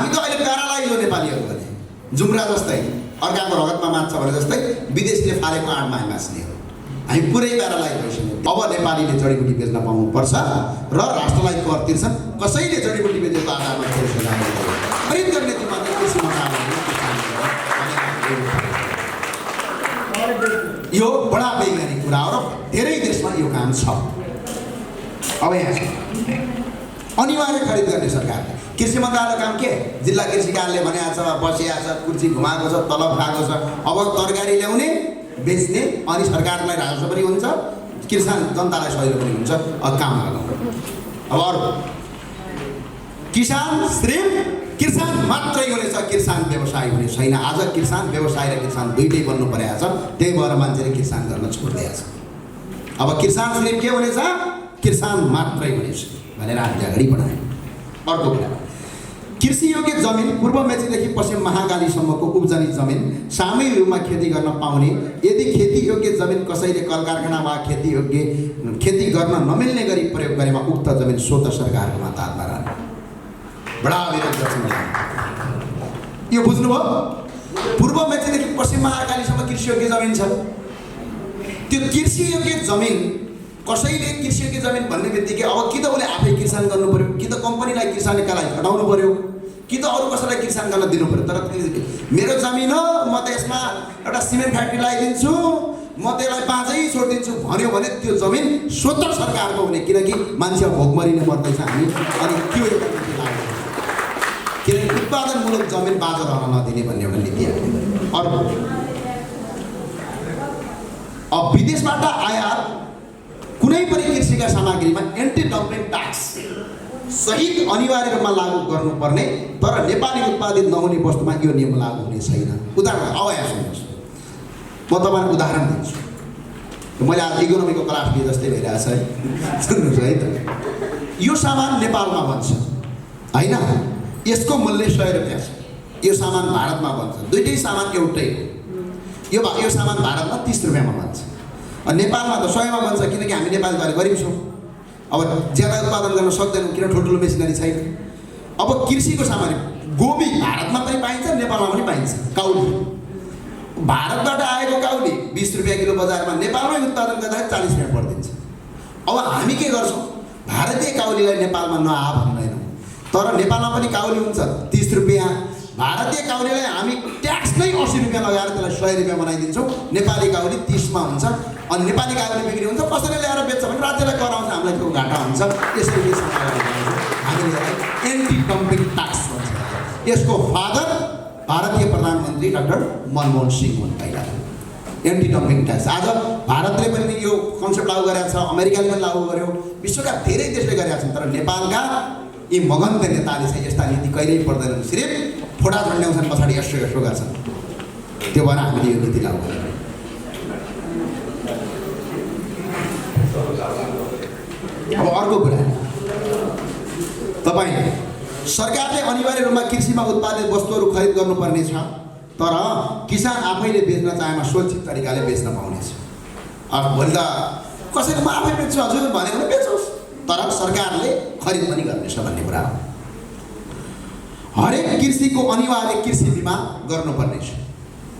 हामी त अहिले प्यारालाइज हो नेपालीहरू भने, जुम्रा जस्तै अर्काको रगतमा मान्छ भने जस्तै विदेशीले फालेको आडमा हामी मास्ने हो। हामी पुरै प्यारालाइज भइसक्यौँ। अब नेपालीले जडीबुटी बेच्न पाउनुपर्छ र राष्ट्रलाई कर तिर्छन्। कसैले जडीबुटी बेचेको आधारमा खरिद गर्ने जिम्मा कृषि मन्त्रालयले यो बडा वैज्ञानिक कुरा हो र धेरै देशमा यो काम छ। अब यहाँ अनिवार्य खरिद गर्ने सरकारले। कृषि मन्त्रालयको काम के? जिल्ला कृषि कार्यालयले भनेको छ, बसिया छ, कुर्सी घुमाएको छ, तलब खाएको छ। अब तरकारी ल्याउने, बेच्ने, अनि सरकारलाई राजस्व पनि हुन्छ, किसान जनतालाई सजिलो पनि हुन्छ। अब काम लगाउनु। अब अर्को किसान सिर्फ किसान मात्रै हुनेछ, किसान व्यवसाय हुने छैन। आज किसान व्यवसाय र किसान दुइटै बन्नु परेको छ। त्यही भएर मान्छेले किसान गर्न छोडिदिएको छ। अब किसान सिर्फ के हुनेछ? किसान मात्रै हुनेछ भनेर हामीले अगाडि बढायौँ। अर्को कुरा, कृषि योग्य जमिन पूर्व मेचीदेखि पश्चिम महाकालीसम्मको उब्जनी जमिन सामूहिक रूपमा खेती गर्न पाउने। यदि खेती योग्य जमिन कसैले कल कारखाना वा खेती गर्न नमिल्ने गरी प्रयोग गरेमा उक्त जमिन स्वतः सरकारको माताहतमा रहने। बडा विरोध गर्छन्। यो बुझ्नुभयो? पूर्व मेचीदेखि पश्चिम महाकालीसम्म कृषि योग्य जमिन छ। त्यो कृषि योग्य जमिन कसैले कृषि योग्य जमिन भन्ने बित्तिकै अब कि त उसले आफै किसान गर्नु पर्यो, कि त कम्पनीलाई किसानकालाई हटाउनु पर्यो, कि त अरू कसैलाई किसान गर्न दिनु पर्यो। तर मेरो जमिन हो, म त यसमा एउटा सिमेन्ट फ्याक्ट्री लगाइदिन्छु, म त्यसलाई बाँझै छोडिदिन्छु भन्यो भने त्यो जमिन स्वतः सरकारको हुने। किनकि मान्छे भोकमरी नै मर्दैछ हामी, अनि त्यो एउटा नीति लाग्यो। किनकि उत्पादनमूलक जमिन बाँझो रहन नदिने भन्ने एउटा नीति आयो। अर्को, अब विदेशबाट आयात कुनै पनि कृषिका सामग्रीमा एन्टी डम्पिङ ट्याक्स सहित अनिवार्य रूपमा लागू गर्नुपर्ने, तर नेपाली उत्पादित नहुने वस्तुमा यो नियम लागू हुने छैन। उदाहरण अब यहाँ सुन्नुहोस्, म तपाईँलाई उदाहरण दिन्छु। मैले आज इकोनोमीको क्लास लिए जस्तै भइरहेको छ है, सुन्नुहोस् है त। यो सामान नेपालमा बन्छ होइन, यसको मूल्य 100 रुपियाँ छ। यो सामान भारतमा बन्छ, दुइटै सामान एउटै हो। यो सामान भारतमा 30 रुपियाँमा बन्छ, नेपालमा त 100 मा बन्छ। किनकि हामी नेपालबाट गरिब छौँ। अब ज्यादा उत्पादन गर्न सक्दैनौँ, किन ठुल्ठुलो मेसिनरी छैन। अब कृषिको सामान गोबी भारतमा पनि पाइन्छ, नेपालमा पनि पाइन्छ। काउली भारतबाट आएको काउली 20 रुपियाँ किलो बजारमा, नेपालमै उत्पादन गर्दाखेरि 40 रुपियाँ पर्दिन्छ। अब हामी के गर्छौँ? भारतीय काउलीलाई नेपालमा नआ भन्दैनौँ, तर नेपालमा पनि काउली हुन्छ 30 रुपियाँ। भारतीय काउलीलाई हामी ट्याक्स नै 80 रुपियाँ लगाएर त्यसलाई 100 रुपियाँ बनाइदिन्छौँ। नेपाली काउली 30 मा हुन्छ, अनि नेपाली काउली बिक्री हुन्छ। कसैले ल्याएर बेच्छ भने राज्यलाई कराउँछ, हामीलाई त्यो घाटा हुन्छ। यसरी हामीले एन्टी डम्पिङ ट्याक्स भन्छ। यसको फादर भारतीय प्रधानमन्त्री डाक्टर मनमोहन सिंह हुन् पहिला। एन्टी डम्पिङ ट्याक्स आज भारतले पनि यो कन्सेप्ट लागू गरेको छ, अमेरिकाले पनि लागू गर्यो, विश्वका धेरै देशले गरेका छन्। तर नेपालका यी मगन्त नेताले चाहिँ यस्ता नीति कहिल्यै पर्दैनन्। सिर्फ फोटा झन्ड्याउँछन्, पछाडि यसो गर्छन्। त्यो भएर हामीले यो नीति लागू गर्यौँ। अब अर्को कुरा, तपाईँ सरकारले अनिवार्य रूपमा कृषिमा उत्पादित वस्तुहरू खरिद गर्नुपर्ने छ, तर किसान आफैले बेच्न चाहेमा स्वैच्छिक तरिकाले बेच्न पाउनेछ। अब भोलि त कसैले म आफै बेच्छु हजुर भनेको भने बेचोस्, तर सरकारले खरिद पनि गर्नेछ भन्ने कुरा हो। हरेक कृषिको अनिवार्य कृषि बिमा गर्नुपर्ने छ।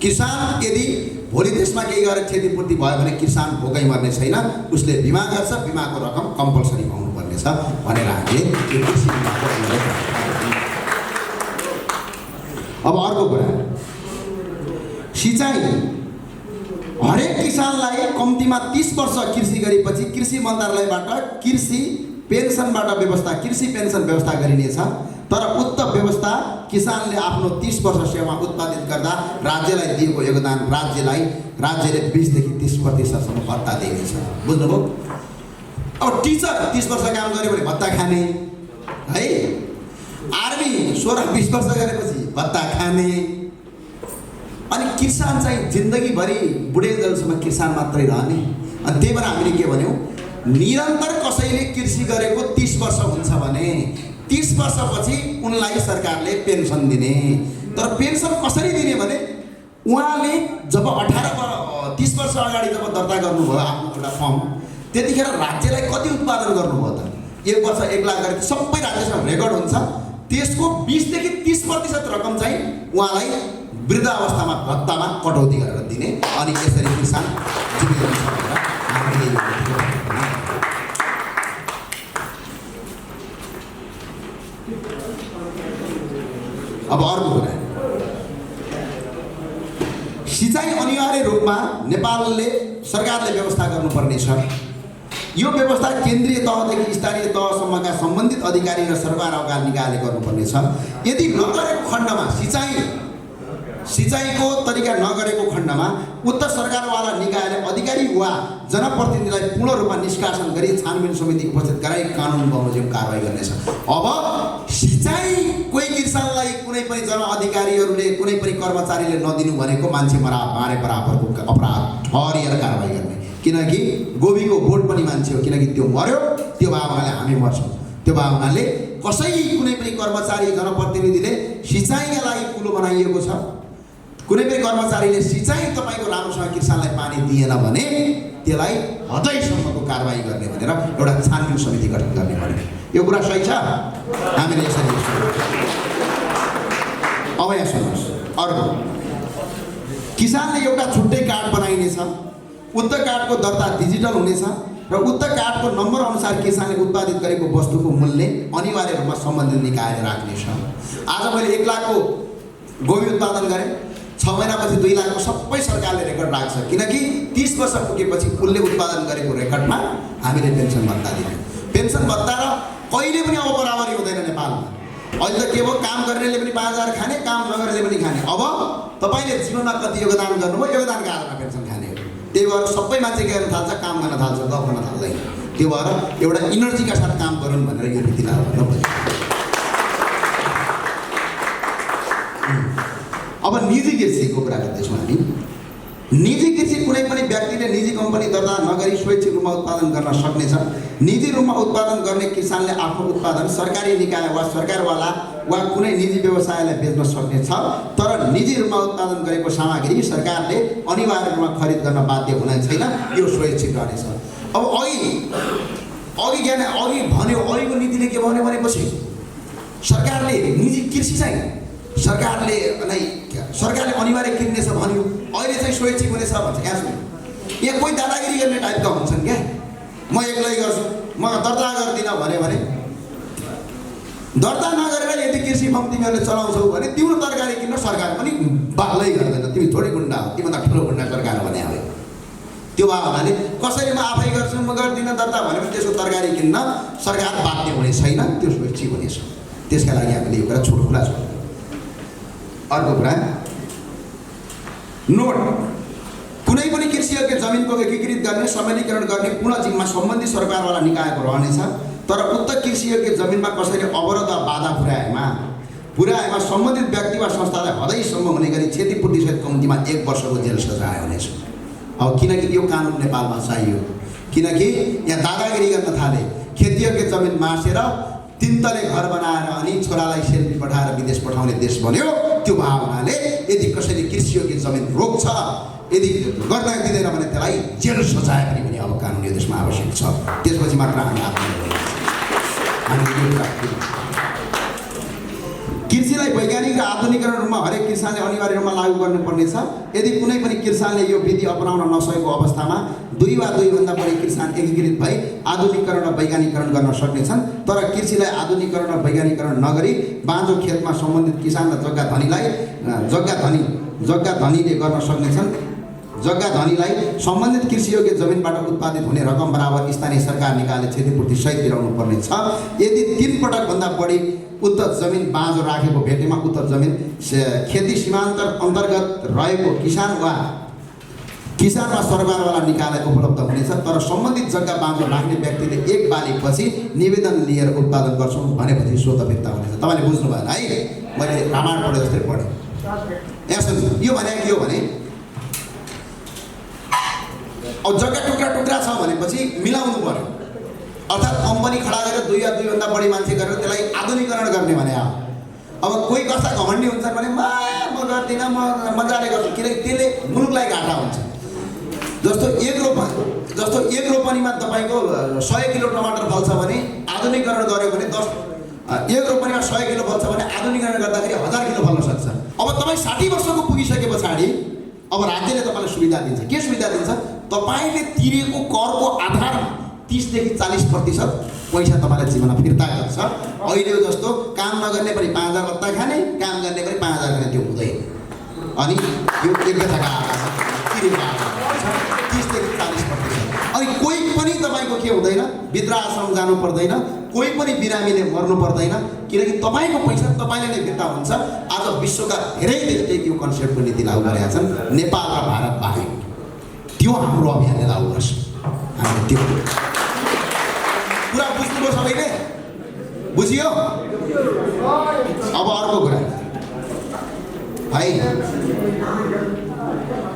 किसान यदि भोलि त्यसमा केही गरेर क्षतिपूर्ति भयो भने किसान भोकै मर्ने छैन, उसले बिमा गर्छ। बिमाको रकम कम्पलसरी पाउनुपर्ने छ भनेर हामीले यो कृषि बिमाको अनुरोध। अब अर्को कुरा, सिँचाइ। हरेक किसानलाई कम्तीमा 30 वर्ष कृषि गरेपछि कृषि मन्त्रालयबाट कृषि पेन्सन व्यवस्था गरिनेछ। तर उक्त व्यवस्था किसानले आफ्नो 30 वर्ष सेवा उत्पादित गर्दा राज्यलाई दिएको योगदान राज्यले 20 देखि 30% भत्ता दिनेछ। बुझ्नुभयो? अब टिचर 30 वर्ष काम गर्यो भने भत्ता खाने है, आर्मी 16-20 वर्ष गरेपछि भत्ता खाने, अनि किसान चाहिँ जिन्दगीभरि बुढेलजेलसम्म किसान मात्रै रहने। अनि त्यही भएर हामीले के भन्यौँ, निरन्तर कसैले कृषि गरेको 30 वर्ष हुन्छ भने 30 वर्षपछि उनलाई सरकारले पेन्सन दिने। तर पेन्सन कसरी दिने भने उहाँले जब 30 वर्ष अगाडि जब दर्ता गर्नुभयो आफ्नो एउटा फर्म, त्यतिखेर राज्यलाई कति उत्पादन गर्नुभयो त, एक वर्ष 1 लाख गरी सबै राज्यसँग रेकर्ड हुन्छ। त्यसको 20 देखि 30% रकम चाहिँ उहाँलाई वृद्धावस्थामा भत्तामा कटौती गरेर दिने अनि यसरी किसान जीवित हुन सकेर हामीले अब अर्को कुरा सिँचाइ अनिवार्य रूपमा नेपालले सरकारले व्यवस्था गर्नुपर्ने छ। यो व्यवस्था केन्द्रीय तहदेखि स्थानीय तहसम्मका सम्बन्धित अधिकारी र सरकार अवकाल निकायले गर्नुपर्ने छ। यदि नगरेको खण्डमा सिँचाइको तरिका नगरेको खण्डमा उक्त सरकारवाला निकायले अधिकारी वा जनप्रतिनिधिलाई पूर्ण रूपमा निष्कासन गरी छानबिन समिति उपस्थित गराई कानुन बमोजिम कारबाही गर्नेछ। अब सिँचाइ कोही किसानलाई कुनै पनि जनअधिकारीहरूले कुनै पनि कर्मचारीले नदिनु भनेको मान्छे मारे बराबरको अपराध ठहरिएर कारबाही गर्ने, किनकि गोबीको भोट पनि मान्छे हो, किनकि त्यो मर्यो, त्यो भावनाले हामी मर्छौँ। त्यो भावनाले कसै कुनै पनि कर्मचारी जनप्रतिनिधिले सिँचाइका लागि कुलो बनाइएको छ, कुनै पनि कर्मचारीले सिँचाइ तपाईँको राम्रोसँग किसानलाई पानी दिएन भने त्यसलाई हदैसम्मको कारबाही गर्ने भनेर एउटा छानबिन समिति गठन गर्ने पर्यो। यो कुरा सही छ? हामीले यसरी अब यहाँ सुन्नुहोस्। अर्को, किसानले एउटा छुट्टै कार्ड बनाइनेछ, उक्त कार्डको दर्ता डिजिटल हुनेछ र उक्त कार्डको नम्बर अनुसार किसानले उत्पादित गरेको वस्तुको मूल्य अनिवार्य रूपमा सम्बन्धित निकायले राख्नेछ। आज मैले 1 लाखको गोबी उत्पादन गरेँ, 6 महिनापछि 2 लाखको सबै सरकारले रेकर्ड राख्छ, किनकि 30 वर्ष पुगेपछि उसले उत्पादन गरेको रेकर्डमा हामीले पेन्सन भत्ता दिने। पेन्सन भत्ता र कहिले पनि अब बराबरी हुँदैन नेपालमा। अहिले त के भयो, काम गर्नेले पनि 5000 खाने, काम नगर्नेले पनि खाने। अब तपाईँले जीवनमा कति योगदान गर्नुभयो, योगदानका आधारमा पेन्सन खाने हो। त्यही भएर सबै मान्छे के गर्न थाल्छ, काम गर्न थाल्छ, गफ गर्न थाल्दैन। त्यो भएर एउटा इनर्जीका साथ काम गरून् भनेर यो नीति लागू गर्नु पर्यो। अब निजी कृषिको कुरा गर्दैछौँ हामी। निजी कृषि कुनै पनि व्यक्तिले निजी कम्पनी दर्ता नगरी स्वैच्छिक रूपमा उत्पादन गर्न सक्नेछ। निजी रूपमा उत्पादन गर्ने किसानले आफ्नो उत्पादन सरकारी निकाय वा सरकारवाला वा कुनै निजी व्यवसायलाई बेच्न सक्नेछ, तर निजी रूपमा उत्पादन गरेको सामग्री सरकारले अनिवार्य रूपमा खरिद गर्न बाध्य हुने छैन, यो स्वैच्छिक रहनेछ। अब अघि भन्यो, अघिको नीतिले के भन्यो भनेपछि सरकारले निजी कृषि चाहिँ सरकारले अनिवार्य किन्नेछ भन्यो, अहिले चाहिँ स्वैच्छिक हुनेछ भन्छ। यहाँ सुन्नु, यहाँ कोही दादागिरी गर्ने टाइपका हुन्छन् क्या, म एक्लै गर्छु, म दर्ता गर्दिनँ भने दर्ता नगरेर यदि कृषि फर्म तिमीहरूले चलाउँछौ भने तिम्रो तरकारी किन्न सरकार पनि बाल्दै गर्दैन। तिमी थोरै गुन्डा हो, तिमीभन्दा ठुलो गुन्डा सरकार भने अब त्यो भावनाले कसरी म आफै गर्छु, म गर्दिनँ दर्ता भनेपछि त्यसको तरकारी किन्न सरकार बाध्य हुने छैन, त्यो स्वैच्छिक हुनेछ। त्यसका लागि हामीले यो कुरा खुला छ। अर्को कुरा, नोट कुनै पनि कृषियोग्य जमिनको एकीकृत गर्ने, सम्मेलीकरण गर्ने पूर्ण जिम्मा सम्बन्धित सरकारवाला निकायको रहनेछ, तर उक्त कृषियोग्य जमिनमा कसैले अवरोध वा बाधा पुर्याएमा सम्बन्धित व्यक्ति वा संस्थालाई हदैसम्म हुने गरी क्षतिपूर्ति सहित कम्तीमा 1 वर्षको जेल सजाय हुनेछ। अब किनकि यो कानुन नेपालमा चाहियो, किनकि यहाँ दादागिरी गर्न थाले, खेतीयोग्य जमिन मासेर 3 तले घर बनाएर अनि छोरालाई सेल्फी पठाएर विदेश पठाउने देश बन्यो। त्यो भावनाले यदि कसैले कृषियोग्य जमिन रोक्छ, यदि गर्न दिँदैन भने त्यसलाई जेल सजाय पनि अब कानुन यो देशमा आवश्यक छ। त्यसपछि मात्र कृषिलाई वैज्ञानिक र आधुनिकरण रूपमा हरेक किसानले अनिवार्य रूपमा लागू गर्नुपर्नेछ। यदि कुनै पनि किसानले यो विधि अपनाउन नसकेको अवस्थामा 2 वा 2 भन्दा बढी किसान एकीकृत भई आधुनिकरण र वैज्ञानिकरण गर्न सक्नेछन्, तर कृषिलाई आधुनिकरण र वैज्ञानिकरण नगरी बाँझो खेतमा सम्बन्धित किसान र जग्गा धनीले गर्न सक्नेछन्। जग्गा धनीलाई सम्बन्धित कृषियोग्य जमिनबाट उत्पादित हुने रकम बराबर स्थानीय सरकार निकायले क्षतिपूर्ति सहित तिराउनु पर्ने छ। यदि 3 पटकभन्दा बढी उक्त जमिन बाँझो राखेको भेटेमा उक्त जमिन खेती सीमान्तर अन्तर्गत रहेको किसान वा सरकारवाला निकायलाई उपलब्ध हुनेछ, तर सम्बन्धित जग्गा बाँझो राख्ने व्यक्तिले 1 बालीपछि निवेदन लिएर उत्पादन गर्छौँ भनेपछि स्वत फिर्ता हुनेछ। तपाईँले बुझ्नु भएन है, मैले रामायण पढे जस्तै पढेँ। यहाँ सुन्नु, यो भने के हो भने अब जग्गा टुक्रा छ भनेपछि मिलाउनु पर्यो, अर्थात् कम्पनी खडा गरेर 2 या 2 भन्दा बढी मान्छे गरेर त्यसलाई आधुनिकरण गर्ने भने अब कोही कस्ता घमण्डी हुन्छन् भने म गर्दिनँ, म मजाले गर्छु, किनकि त्यसले मुलुकलाई घाटा हुन्छ। जस्तो एक रोपनीमा तपाईँको 100 किलो टमाटर फल्छ भने आधुनिकरण गऱ्यो भने एक रोपनीमा 100 किलो फल्छ भने आधुनिकीकरण गर्दाखेरि 1000 किलो फल्न सक्छ। अब तपाईँ 60 वर्षको पुगिसके पछाडि अब राज्यले तपाईँलाई सुविधा दिन्छ। के सुविधा दिन्छ? तपाईँले तिरेको करको आधार 30 देखि 40% पैसा तपाईँलाई जीवनमा फिर्ता गर्छ। अहिले जस्तो काम नगर्ने पनि 5000 भत्ता खाने, काम गर्ने पनि 5000 खाने, त्यो हुँदैन। अनि यो एक कथाका आधार तिरेको आधार 30 देखि 40%। अनि कोही पनि तपाईँको के हुँदैन, वृद्धाश्रम जानु पर्दैन, कोही पनि बिरामीले मर्नु पर्दैन, किनकि तपाईँको पैसा तपाईँले नै फिर्ता हुन्छ। आज विश्वका धेरै देशले यो कन्सेप्टको नीति लागू गरेका छन्, नेपाल र भारत बाहेक। त्यो हाम्रो अभियानले लागू गर्छ। हामीले त्यो कुरा बुझ्नुभयो सबैले? बुझियो? अब अर्को कुरा भाइ,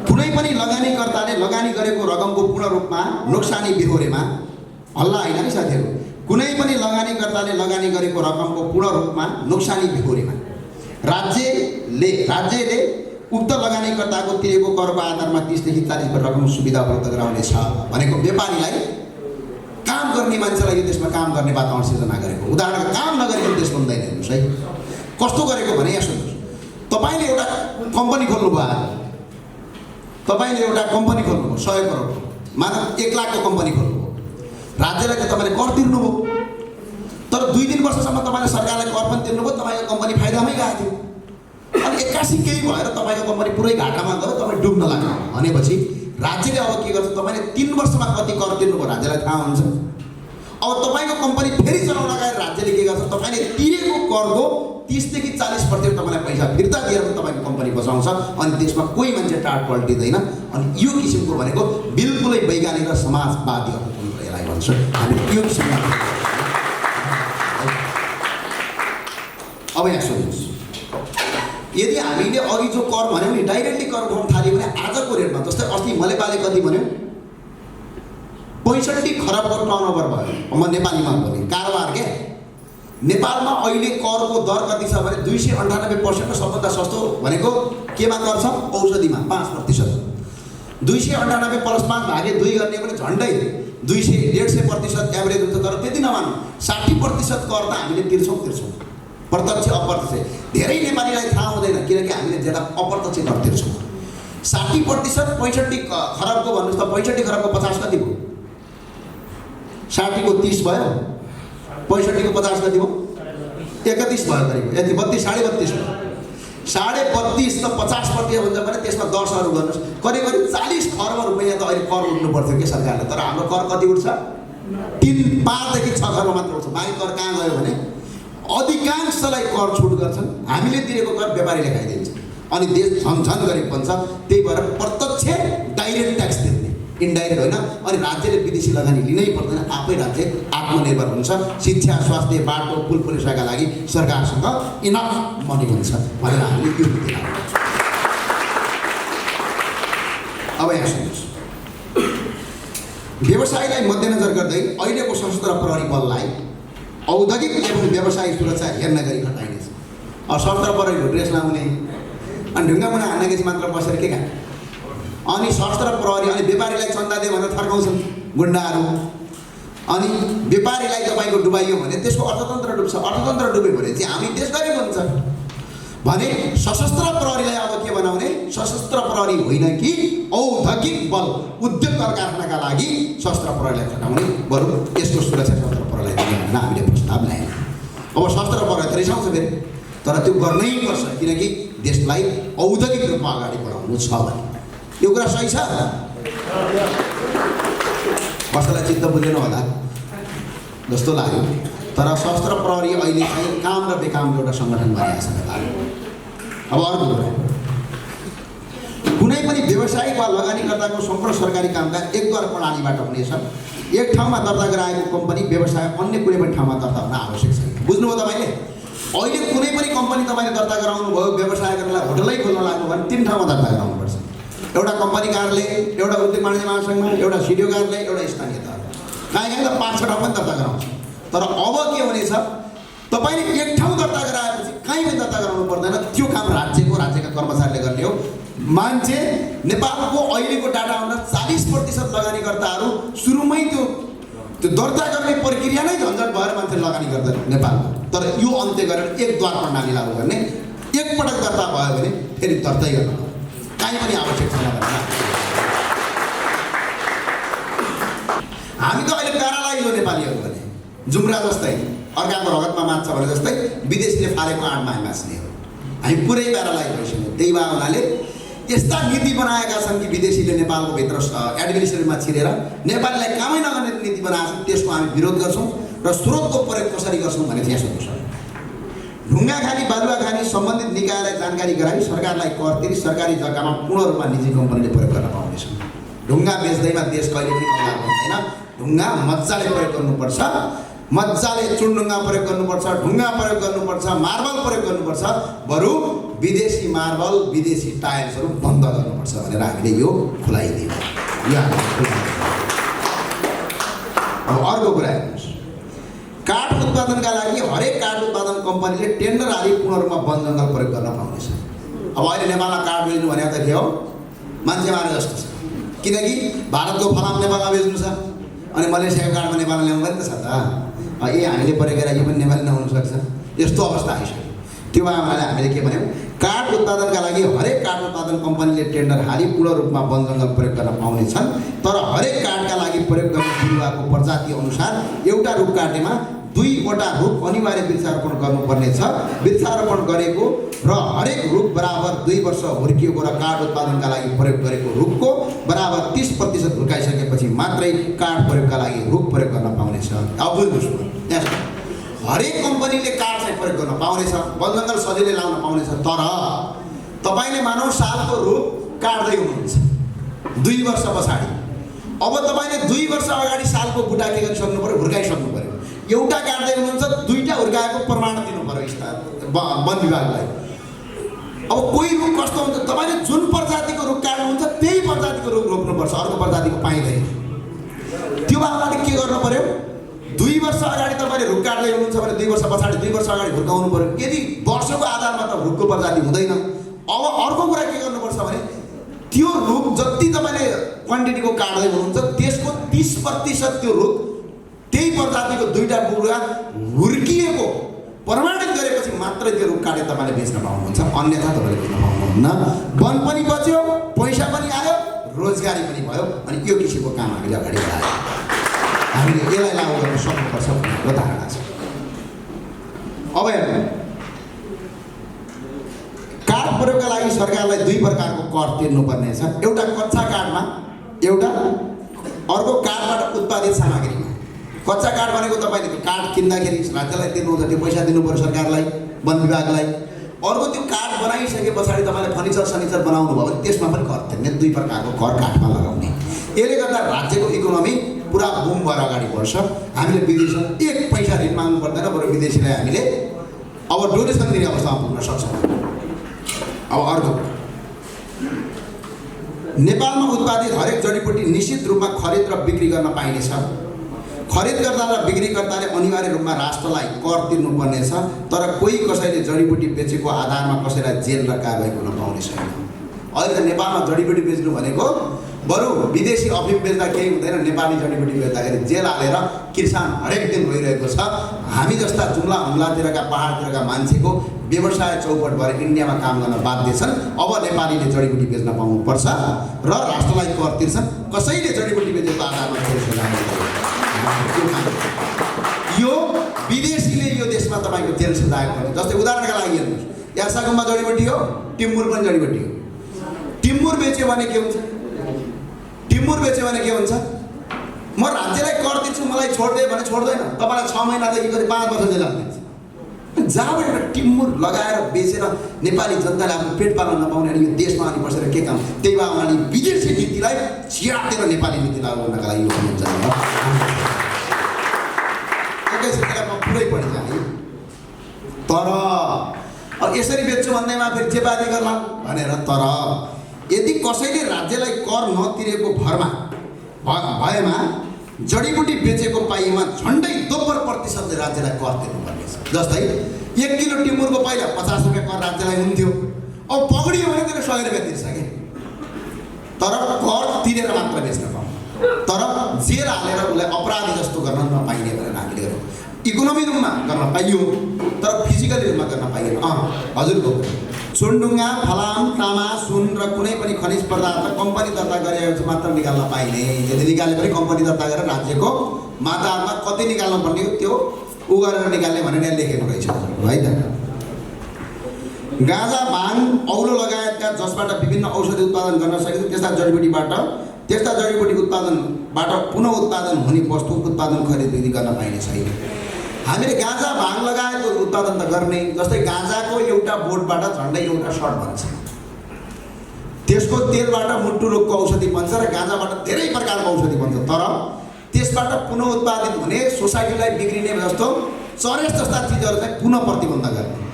कुनै पनि लगानीकर्ताले लगानी गरेको रकमको पूर्ण रूपमा नोक्सानी बेहोरेमा, हल्ला होइन है साथीहरू, कुनै पनि लगानीकर्ताले लगानी गरेको रकमको पूर्ण रूपमा नोक्सानी बेहोरेमा राज्यले उक्त लगानीकर्ताको तिरेको करको आधारमा 30 देखि 40% रकम सुविधा उपलब्ध गराउनेछ भनेको व्यापारीलाई, काम गर्ने मान्छेलाई यो देशमा काम गर्ने वातावरण सिर्जना गरेको। उदाहरणको काम नगरेको देश बन्दैन। हेर्नुहोस् है कस्तो गरेको भने, यहाँ सुन्नुहोस्, तपाईँले एउटा कम्पनी खोल्नुभयो, तपाईँले एउटा कम्पनी खोल्नुभयो 100 करोडको, मानव 1 लाखको कम्पनी खोल्नुभयो, राज्यलाई त तपाईँले कर तिर्नुभयो, तर 2-3 वर्षसम्म तपाईँले सरकारलाई कर पनि तिर्नुभयो, तपाईँको कम्पनी फाइदामै गएको थियो। अनि 81 केही भएर तपाईँको कम्पनी पुरै घाटामा गयो, तपाईँ डुब्न लाग्यो भनेपछि राज्यले अब के गर्छ? तपाईँले 3 वर्षमा कति कर तिर्नुभयो राज्यलाई थाहा हुन्छ। अब तपाईँको कम्पनी फेरि चलाउन गएर राज्यले के गर्छ? तपाईँले तिरेको करको 30 देखि 40% तपाईँलाई पैसा फिर्ता दिएर तपाईँको कम्पनी बचाउँछ। अनि त्यसमा कोही मान्छे टाट पल्टिँदैन। अनि यो किसिमको भनेको बिल्कुलै वैज्ञानिक र समाजवादी अर्थतन्त्र यसलाई भन्छ। हामीले यो किसिममा अब यहाँ सुन्नुहोस्, यदि हामीले अघि जो कर भन्यौँ नि, डाइरेक्टली कर उठाउन थाल्यो भने आजको रेटमा, जस्तै अस्ति मलेपाले कति भन्यो? 65 खरबको टर्नओभर भयो। म नेपालीमा भने कारोबार के नेपालमा अहिले करको दर कति छ भने 298% सबभन्दा सस्तो भनेको केमा कर छ? औषधिमा 5%। 298 + 5 भागे 2 गर्ने पनि झन्डै 150% एभरेज हुन्छ। तर त्यति नमान्नु, 60% कर त हामीले तिर्छौँ, प्रत्यक्ष अप्रत्यक्ष। धेरै नेपालीलाई थाहा हुँदैन, किनकि हामीले जेटा अप्रत्यक्ष कर तिर्छौँ। 60% 65 खरबको भन्नुहोस् त, 65 खरबको 50 कति भयो? 60 को 30 भयो, 65 को 50 कति भयो? 31 भयो करिब। यति 32, 32.5 भयो। 32.5 त 50% हुन्छ भने त्यसमा 10 अरू गर्नुहोस्, करिब 40 खरब रुपैयाँ त अहिले कर उठ्नु पर्थ्यो कि सरकारले। तर हाम्रो कर कति उठ्छ? 5 देखि 6 खरब मात्र उठ्छ। बाँकी कर कहाँ गयो भने अधिकांशलाई कर छुट गर्छन्, हामीले तिरेको कर व्यापारीले खाइदिन्छ। अनि देश झन गरिब बन्छ। त्यही भएर प्रत्यक्ष डाइरेक्ट ट्याक्स तिर्ने, इन्डाइरेक्ट होइन। अनि राज्यले विदेशी लगानी लिनै पर्दैन, आफै राज्य आत्मनिर्भर हुन्छ। शिक्षा, स्वास्थ्य, बाटो, पुल पुलिसका लागि सरकारसँग इनफ मनी हुन्छ भनेर हामीले यो नीति लागू गर्छौँ। अब यहाँ सुन्नुहोस्, व्यवसायलाई मध्यनजर गर्दै अहिलेको सशस्त्र प्रहरी बललाई औद्योगिक एवं व्यवसायिक सुरक्षा हेर्न गरी घटाइनेछ। अब सशस्त्र प्रहरीको ड्रेस लाउने अनि ढुङ्गा मुना हान्न गएपछि मात्र बसेर के खाने? अनि सशस्त्र प्रहरी अनि व्यापारीलाई चन्दा दियो भनेर थर्काउँछन् गुन्डाहरू। अनि व्यापारीलाई तपाईँको डुबाइयो भने त्यसको अर्थतन्त्र डुब्छ। अर्थतन्त्र डुब्यो भने चाहिँ हामी देश गरिब हुन्छ भने सशस्त्र प्रहरीलाई अब के बनाउने? सशस्त्र प्रहरी होइन कि औद्योगिक बल, उद्योग कल कारखानाका लागि सशस्त्र प्रहरीलाई घटाउने, बरु यसको सुरक्षा सशस्त्र प्रहरीलाई दिने भनेर हामीले प्रस्ताव ल्यायौँ। अब सशस्त्र प्रहरी त रिसाउँछ फेरि, तर त्यो गर्नै पर्छ, किनकि देशलाई औद्योगिक रूपमा अगाडि बढाउनु छ भने। यो कुरा सही छ? कसैलाई चित्त बुझेन होला जस्तो लाग्यो। तर सशस्त्र प्रहरी अहिले चाहिँ काम र बेकामको एउटा सङ्गठन बनेको छ लाग्यो। अब अर्को कुरा, कुनै पनि व्यवसायिक वा लगानीकर्ताको सम्पूर्ण सरकारी कामकाज एकद्वार प्रणालीबाट हुनेछ। एक ठाउँमा दर्ता गराएको कम्पनी व्यवसाय अन्य कुनै पनि ठाउँमा दर्ता हुन आवश्यक छैन। बुझ्नुभयो तपाईँले? अहिले कुनै पनि कम्पनी तपाईँले दर्ता गराउनु भयो, व्यवसाय गर्नलाई होटलै खोल्न लाग्नु भने 3 ठाउँमा दर्ता गराउनुपर्छ। एउटा कम्पनी कार्यालय, एउटा उद्योग वाणिज्य महासङ्घमा, एउटा सिडिओ कार्यालय, एउटा स्थानीय तह। कहीँ त 5-6 ठाउँ पनि दर्ता गराउँछ। तर अब के हुनेछ? तपाईँले एक ठाउँ दर्ता गराएपछि कहीँ पनि दर्ता गराउनु पर्दैन। त्यो काम राज्यका कर्मचारीले गर्ने हो। मान्छे नेपालको अहिलेको डाटा अनुसार 40% लगानीकर्ताहरू सुरुमै त्यो त्यो दर्ता गर्ने प्रक्रिया नै झन्झट भएर मान्छे लगानी गर्दैन नेपालमा। तर यो अन्त्य गरेर एक द्वार प्रणाली लागू गर्ने, एकपटक दर्ता भयो भने फेरि दर्तै गर्नु काहीँ पनि आवश्यक छैन भनेर हामी त अहिले प्यारालाइज हो नेपालीहरू भने, जुम्रा जस्तै अर्काको रगतमा मान्छ भने जस्तै विदेशीले फालेको आँटमा हामी बाँच्ने हो। हामी पुरै प्यारालाइज भइसक्यौँ। त्यही भए हुनाले यस्ता नीति बनाएका छन् कि विदेशीले नेपालको भित्र एडमिनिस्ट्रेसनमा छिरेर नेपालीलाई कामै नगर्ने नीति बनाएको छन्। त्यसको हामी विरोध गर्छौँ र स्रोतको प्रयोग कसरी गर्छौँ भने यहाँ सोध्नु सक्छौँ। ढुङ्गा खानी बालुवा खानी सम्बन्धित निकायलाई जानकारी गराई सरकारलाई कर तिरी सरकारी जग्गामा पूर्ण रूपमा निजी कम्पनीले प्रयोग गर्न पाउनेछ। ढुङ्गा बेच्दैमा देश कहिले पनि कङ्गाल हुँदैन। ढुङ्गा मजाले प्रयोग गर्नुपर्छ, मजाले चुनढुङ्गा प्रयोग गर्नुपर्छ, ढुङ्गा प्रयोग गर्नुपर्छ, मार्बल प्रयोग गर्नुपर्छ। बरु विदेशी मार्बल विदेशी टाइल्सहरू बन्द गर्नुपर्छ भनेर हामीले यो खुलाइदियौँ। अब अर्को कुरा हेर्नुहोस्, काठ उत्पादनका लागि हरेक काठ उत्पादन कम्पनीले टेन्डर हाली पूर्ण रूपमा वन जङ्गल प्रयोग गर्न पाउनेछ। अब अहिले नेपालमा काठ बेच्नु भनेको त के हो, मान्छे मारे जस्तो छ। किनकि भारतको फलाम नेपालमा बेच्नु छ अनि मलेसियाको काठमा नेपालमा ल्याउनु पनि त छ त। हामीले प्रयोग गरेर यो पनि नेपाली नहुन सक्छ, यस्तो अवस्था आइसक्यो। त्यो भए हुनाले हामीले के भन्यौँ, काठ उत्पादनका लागि हरेक काठ उत्पादन कम्पनीले टेन्डर हाली पूर्ण रूपमा वन जङ्गल प्रयोग गर्न पाउनेछन्। तर हरेक काठका लागि प्रयोग गर्ने बिरुवाको प्रजाति अनुसार एउटा रुख काटेमा 2वटा रुख अनिवार्य वृक्षारोपण गर्नुपर्नेछ। वृक्षारोपण गरेको र हरेक रुख बराबर 2 वर्ष हुर्किएको र काठ उत्पादनका लागि प्रयोग गरेको रुखको बराबर 30% हुर्काइसकेपछि मात्रै काठ प्रयोगका लागि रुख प्रयोग गर्न पाउनेछ। अब बुझ्नुहोस्, हरेक कम्पनीले काठ चाहिँ प्रयोग गर्न पाउनेछ, वन जङ्गल सजिलै लाउन पाउनेछ। तर तपाईँले मानव सालको रुख काट्दै हुनुहुन्छ 2 वर्ष पछाडि, अब तपाईँले 2 वर्ष अगाडि सालको बुटा के गरिसक्नु पऱ्यो, हुर्काइसक्नु पऱ्यो। एउटा काट्दै हुनुहुन्छ, 2टा हुर्काएको प्रमाण दिनु पऱ्यो वन विभागलाई। अब कोही रुख कस्तो हुन्छ, तपाईँले जुन प्रजातिको रुख काट्नुहुन्छ त्यही प्रजातिको रुख रोप्नुपर्छ, अर्को प्रजातिको पाइँदैन। त्यो बारेमा के गर्नु पऱ्यो, 2 वर्ष अगाडि तपाईँले रुख काट्दै हुनुहुन्छ भने 2 वर्ष पछाडि 2 वर्ष अगाडि हुर्काउनु पऱ्यो। यदि वर्षको आधारमा त रुखको प्रजाति हुँदैन। अब अर्को कुरा के गर्नुपर्छ भने त्यो रुख जति तपाईँले क्वान्टिटीको काट्दै हुनुहुन्छ त्यसको 30% त्यो रुख त्यही प्रजातिको 2टा बुढा हुर्किएको प्रमाणित गरेपछि मात्रै त्यो रुख काटेर तपाईँले बेच्न पाउनुहुन्छ, अन्यथा तपाईँले बेच्न पाउनुहुन्न। वन पनि बच्यो, पैसा पनि आयो, रोजगारी पनि भयो। अनि यो किसिमको काम हामीले अगाडि बढायौँ। हामीले यसलाई लागू गर्न सक्नुपर्छ भन्ने धारणा छ। अब हेर्नु, काठ प्रयोगका लागि सरकारलाई 2 प्रकारको कर तिर्नुपर्ने छ। एउटा कच्चा काठमा, एउटा अर्को काठबाट उत्पादित सामग्रीमा। कच्चा काठ भनेको तपाईँले त्यो काठ किन्दाखेरि राज्यलाई तिर्नुहुन्छ, त्यो पैसा दिनु पऱ्यो सरकारलाई, वन विभागलाई। अर्को त्यो काठ बनाइसके पछाडि तपाईँले फर्निचर बनाउनु भयो भने त्यसमा पनि कर तिर्ने। 2 प्रकारको कर काठमा लगाउने। यसले गर्दा राज्यको इकोनोमी पुरा बुम भएर अगाडि बढ्छ। हामीले विदेशमा 1 पैसा ऋण माग्नु पर्दैन, बरु विदेशीलाई हामीले अब डोनेसन दिने अवस्थामा पुग्न सक्छौँ। अब अर्को, नेपालमा उत्पादित हरेक जडीबुटी निश्चित रूपमा खरिद र बिक्री गर्न पाइनेछ। खरिदकर्ता र बिक्रीकर्ताले अनिवार्य रूपमा राष्ट्रलाई कर तिर्नुपर्नेछ। तर कोही कसैले जडीबुटी बेचेको आधारमा कसैलाई जेल र कारबाही गर्न पाउने छैन। अहिले त नेपालमा जडीबुटी बेच्नु भनेको बरु विदेशी अफिम बेच्दा केही हुँदैन, नेपाली जडीबुटी बेच्दाखेरि जेल हालेर किसान हरेक दिन भइरहेको छ। हामी जस्ता जुम्ला हुम्लातिरका पहाडतिरका मान्छेको व्यवसाय चौपट भएर इन्डियामा काम गर्न बाध्य छन्। अब नेपालीले जडीबुटी बेच्न पाउनुपर्छ र राष्ट्रलाई कर तिर्छन्। कसैले जडीबुटी बेचेको आधारमा यो विदेशीले यो देशमा तपाईँको जेल सजाय गर्ने। जस्तै उदाहरणका लागि हेर्नुहोस्, यासागममा जडीबुटी हो, टिम्बुर पनि जडीबुटी हो। टिम्बुर बेच्यो भने के हुन्छ, टिम्बुर बेच्यो भने के हुन्छ, म राज्यलाई कर दिन्छु मलाई छोड्दै भने छोड्दैन, तपाईँलाई 6 महिनादेखि कति 5 वर्ष जेल हाल्दिन्छ। जहाँबाट एउटा टिम्बुर लगाएर बेचेर नेपाली जनताले आफ्नो पेट पाल्न नपाउने अनि यो देशमा अनि बसेर के काम। त्यही भए उनीहरूले विदेशी नीतिलाई च्यातेर नेपाली नीति लागू गर्नका लागि यो हुन्छ। एकैछिन म पुरै पढि जाने। तर अब यसरी बेच्छु भन्दैमा फेरि चेपाती गर्ला भनेर। तर यदि कसैले राज्यलाई कर नतिरेको भरमा भएमा जडीबुटी बेचेको पाइएमा झन्डै 2% राज्यलाई कर तिर्नुपर्ने छ। जस्तै 1 किलो टिम्बुरको पहिला 50 रुपियाँ कर राज्यलाई हुन्थ्यो, अब पक्रियो भने त्यसले 100 रुपियाँ तिर्छ कि। तर कर तिरेर मात्र बेच्न पाउँछ। तर जेल हालेर उसलाई अपराधी जस्तो गर्न नपाइने भनेर हामीले गर्यौँ। इकोनोमी रूपमा गर्न पाइयो तर फिजिकली रूपमा गर्न पाइएन। हजुरको चुनढुङ्गा, फलाम, तामा, सुन र कुनै पनि खनिज पदार्थ कम्पनी दर्ता गरेपछि मात्र निकाल्न पाइने। यदि निकाले पनि कम्पनी दर्ता गरेर राज्यको माताहतमा कति निकाल्नु पर्ने हो त्यो उ गरेर निकाल्ने भनेर लेखेको रहेछ है त। गाँजा, भाङ, औलो लगायतका जसबाट विभिन्न औषधि उत्पादन गर्न सकिन्छ त्यस्ता जडीबुटी उत्पादनबाट पुनः उत्पादन हुने वस्तु उत्पादन खरिद बिक्री गर्न पाइने छैन। हामीले गाँजा, भाङ लगायतको उत्पादन त गर्ने, जस्तै गाँजाको एउटा बोटबाट झन्डै एउटा सर्ट बन्छ, त्यसको तेलबाट मुट्टु रोगको औषधि बन्छ र गाँजाबाट धेरै प्रकारको औषधि बन्छ। तर त्यसबाट पुनः उत्पादित हुने सोसाइटीलाई बिग्रिने जस्तो चरेस जस्ता चिजहरू चाहिँ पुनः प्रतिबन्ध गर्ने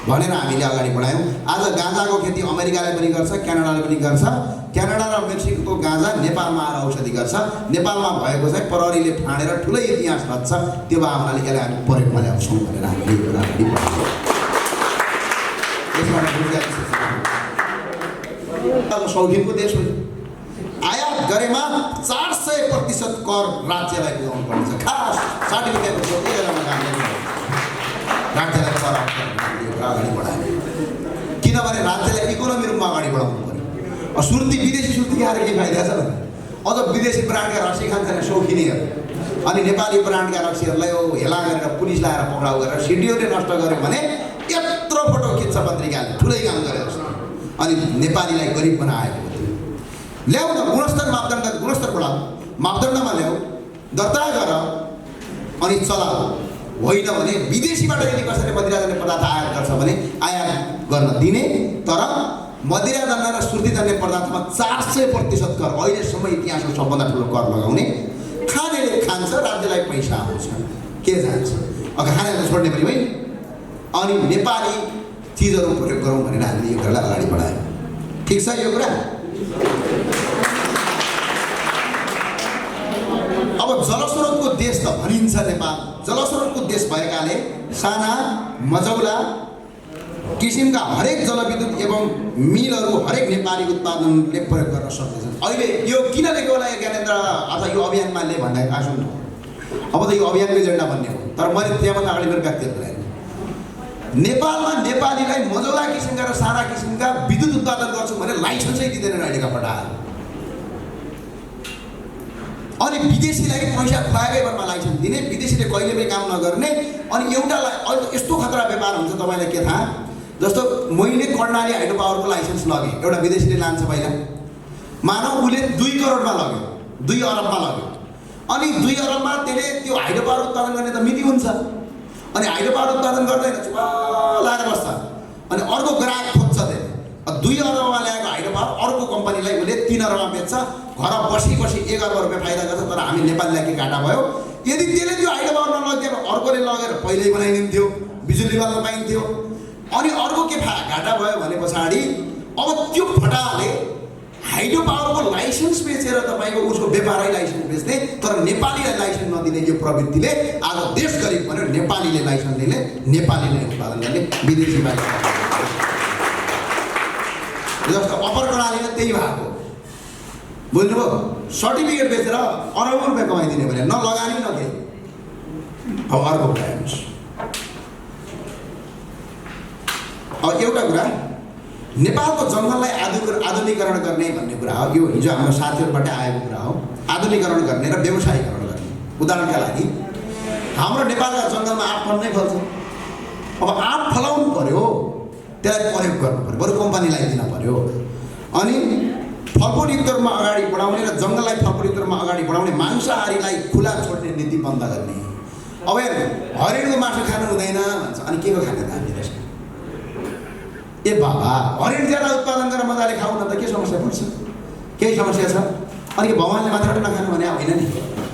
भनेर हामीले अगाडि बढायौँ। आज गाँजाको खेती अमेरिकाले पनि गर्छ, क्यानाडाले पनि गर्छ। क्यानाडा र मेक्सिको गाँजा नेपालमा आएर औषधि गर्छ। नेपालमा भएको चाहिँ प्रहरीले फाँडेर ठुलै इतिहास रच्छ। त्यो भावनाले यसलाई हामी प्रयोगमा ल्याउँछौँ भनेर हामीले अगाडि बढायौँ। शौखिनको देश हो। आयात गरेमा 400% कर राज्यलाई बुझाउनु पर्नेछ। खास सर्टिफिकेटको राज्यलाई कर अगाडि बढायो किनभने राज्यलाई इकोनोमी रूपमा अगाडि बढाउनु पर्यो। सुर्ती विदेशी सुर्ती खाएर के फाइदा छ भने अझ विदेशी ब्रान्डका रक्सी खान्छन् शौखिनीहरू, अनि नेपाली ब्रान्डका रक्सीहरूलाई हेला गरेर पुलिस लाएर पक्राउ गरेर सिडिओले नष्ट गर्यो भने यत्रो फोटो खिच्छ पत्रिकाले, ठुलै काम गरे जस्तो। अनि नेपालीलाई गरिब बनाएको ल्याऊ न, गुणस्तर मापदण्ड गुणस्तर बढाऊ, मापदण्डमा ल्याऊ, दर्ता गर अनि चलाऊ। होइन भने विदेशीबाट यदि कसैले मदिरा जन्य पदार्थ आयात गर्छ भने आयात गर्न दिने, तर मदिरा जन्य र सुर्ती जन्य पदार्थमा 400% कर, अहिलेसम्म इतिहासको सबभन्दा ठुलो कर लगाउने। खानेले खान्छ, राज्यलाई पैसा आउँछ, के जान्छ, खानेलाई छोड्ने पनि होइन। अनि नेपाली चिजहरू प्रयोग गरौँ भनेर हामीले यो कुरालाई अगाडि बढायौँ। ठिक छ यो कुरा। अब जलस्रोतको देश त भनिन्छ नेपाल, जलस्रोतको देश भएकाले साना मजौला किसिमका हरेक जलविद्युत एवं मिलहरू हरेक नेपाली उत्पादनले प्रयोग गर्न सक्दैछन्। अहिले यो किन लेख्यो होला ज्ञानेन्द्र अथवा यो अभियानमा ले भन्दा आसुन अब त यो अभियानको एजेन्डा भन्ने हो, तर मैले त्यहाँभन्दा अगाडि मेरो व्यक्तिगत कुरा नेपालमा नेपालीलाई मजौला किसिमका र साना किसिमका विद्युत उत्पादन गर्छु भने लाइसेन्सै दिँदैनन् अहिलेका पटाहरू। अनि विदेशीलाई पैसा खुवाएकै बरमा लाइसेन्स दिने, विदेशीले कहिले पनि काम नगर्ने। अनि एउटा यस्तो खतरा व्यापार हुन्छ तपाईँलाई के थाहा, जस्तो मैले कर्णाली हाइड्रो पावरको लाइसेन्स लगेँ, एउटा विदेशीले लान्छ पहिला, मानव उसले 2 करोडमा लग्यो, 2 अरबमा लग्यो। अनि 2 अरबमा त्यसले त्यो हाइड्रो पावर उत्पादन गर्ने त मिति हुन्छ, अनि हाइड्रो पावर उत्पादन गर्दैन, चुप लाएर बस्छ। अनि अर्को ग्राहक खोज्छ, त्यसले 2 अरबमा ल्याएको हाइड्रो पावर अर्को कम्पनीलाई उसले 3 अरबमा बेच्छ, घर बसी 1 अर्ब रुपियाँ फाइदा गर्छ। तर हामी नेपालीलाई के घाटा भयो, यदि त्यसले त्यो हाइड्रो पावर नलग्यो अर्कोले लगेर पहिल्यै बनाइदिन्थ्यो, बिजुली बाल्न पाइन्थ्यो। अनि अर्को के घाटा भयो भने पछाडि अब त्यो फटाले हाइड्रो पावरको लाइसेन्स बेचेर तपाईँको उसको व्यापारै लाइसेन्स बेच्ने, तर नेपालीलाई लाइसेन्स नदिने यो प्रवृत्तिले आज देश गरिब भनेर नेपालीले लाइसेन्स दिने, नेपालीले उत्पादन गर्ने, विदेशी बाहिर जस्तो अप्पर कर्णालीमा त्यही भएको बुझ्नुभयो। सर्टिफिकेट बेचेर अरबौँ रुपियाँ कमाइदिने भने न लगानी न केही। अब अर्को कुरा हेर्नुहोस्, अब एउटा कुरा नेपालको जङ्गललाई आधुनिकीकरण गर्ने भन्ने कुरा हो। यो हिजो हाम्रो साथीहरूबाट आएको कुरा हो, आधुनिकीकरण गर्ने र व्यवसायीकरण गर्ने। उदाहरणका लागि हाम्रो नेपालका जङ्गलमा आँप फल्नै फल्छ, अब आँप फलाउनु पर्यो, त्यसलाई प्रयोग गर्नु पर्यो, बरु कम्पनीलाई दिन पर्यो। अनि फलफुलयुक्त रूपमा अगाडि बढाउने र जङ्गललाई फलफुलयुक्त रूपमा अगाडि बढाउने, मांसाहारीलाई खुला छोड्ने नीति बन्द गर्ने। अब हरिणको मासु खानु हुँदैन भन्छ, अनि के को खाने त हामीले? ए बाबा, हरिण ज्यादा उत्पादन गरेर मजाले खाऊ न त के समस्या पर्छ? केही समस्या छ? अनि भगवान्ले मात्र नखानु भने होइन नि,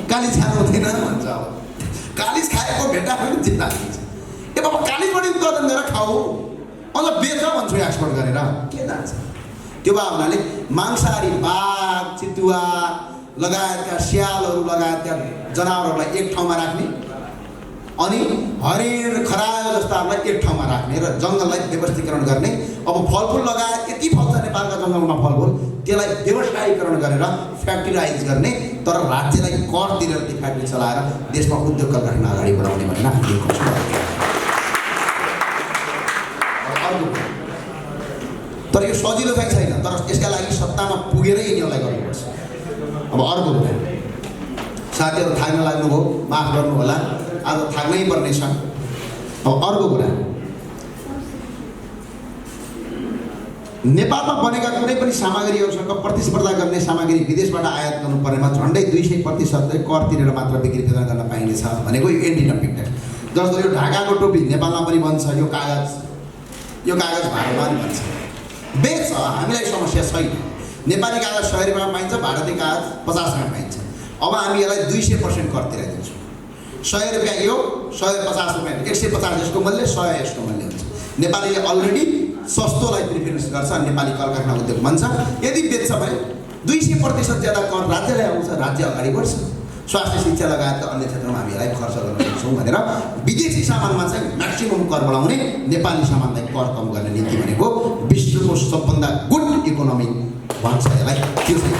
कालिज खानु हुँदैन भन्छ। अब कालिज खाएको भेट्टा पनि जित्दा दिन्छ। ए बाबा, कालिजबाट उत्पादन गरेर खाऊ, अझ बेच भन्छु एक्सपोर्ट गरेर, के जान्छ? त्यो भावनाले मांसाहारी बाघ, चितुवा लगायतका स्यालहरू लगायतका जनावरहरूलाई एक ठाउँमा राख्ने अनि हरिण खरायो जस्ताहरूलाई एक ठाउँमा राख्ने र जङ्गललाई व्यवस्थीकरण गर्ने। अब फलफुल लगाए यति फल्छ नेपालका जङ्गलमा फलफुल, त्यसलाई व्यवसायीकरण गरेर फ्याक्ट्रिलाइज गर्ने, तर राज्यलाई कर तिरेर ती फ्याक्ट्री चलाएर देशमा उद्योग कल कारखाना अगाडि बढाउने भनेर हामीले तर यो सजिलो चाहिँ छैन, तर यसका लागि सत्तामा पुगेरै यिनीहरूलाई गर्नुपर्छ। अब अर्को कुरा, साथीहरू थाक्न लाग्नुभयो, माफ गर्नु होला, आज थाक्नै पर्ने छ। अब अर्को कुरा, नेपालमा बनेका कुनै पनि सामग्रीहरूसँग प्रतिस्पर्धा गर्ने सामग्री विदेशबाट आयात गर्नुपर्नेमा झन्डै 200% कर तिरेर मात्र बिक्री वितरण गर्न पाइनेछ भनेको यो एन्टी डम्पिङ ट्याक्स। जस्तो यो ढाकाको टोपी नेपालमा पनि बन्छ, यो कागज भारतमा पनि बन्छ, बेच हामीलाई समस्या छैन। नेपाली कागज 100 रुपियाँमा पाइन्छ, भारतीय कागज 50 रुपियाँमा पाइन्छ। अब हामी यसलाई 200% कर तिराइदिन्छौँ। 100 रुपियाँ यो, 150 रुपियाँ, 150 यसको मूल्य, 100 यसको मूल्य हुन्छ। नेपालीले अलरेडी सस्तोलाई प्रिफरेन्स गर्छ, नेपाली कल कारखाना उद्योग बन्छ। यदि बेच्छ भने 200% ज्यादा कर राज्यलाई आउँछ, राज्य अगाडि बढ्छ। स्वास्थ्य शिक्षा लगायतका अन्य क्षेत्रमा हामी यसलाई खर्च गर्न सक्छौँ भनेर विदेशी सामानमा चाहिँ म्याक्सिमम कर बढाउने, नेपाली सामानलाई कर कम गर्ने नीति भनेको विश्वको सबभन्दा गुड इकोनोमी भन्छ यसलाई। त्यो चाहिँ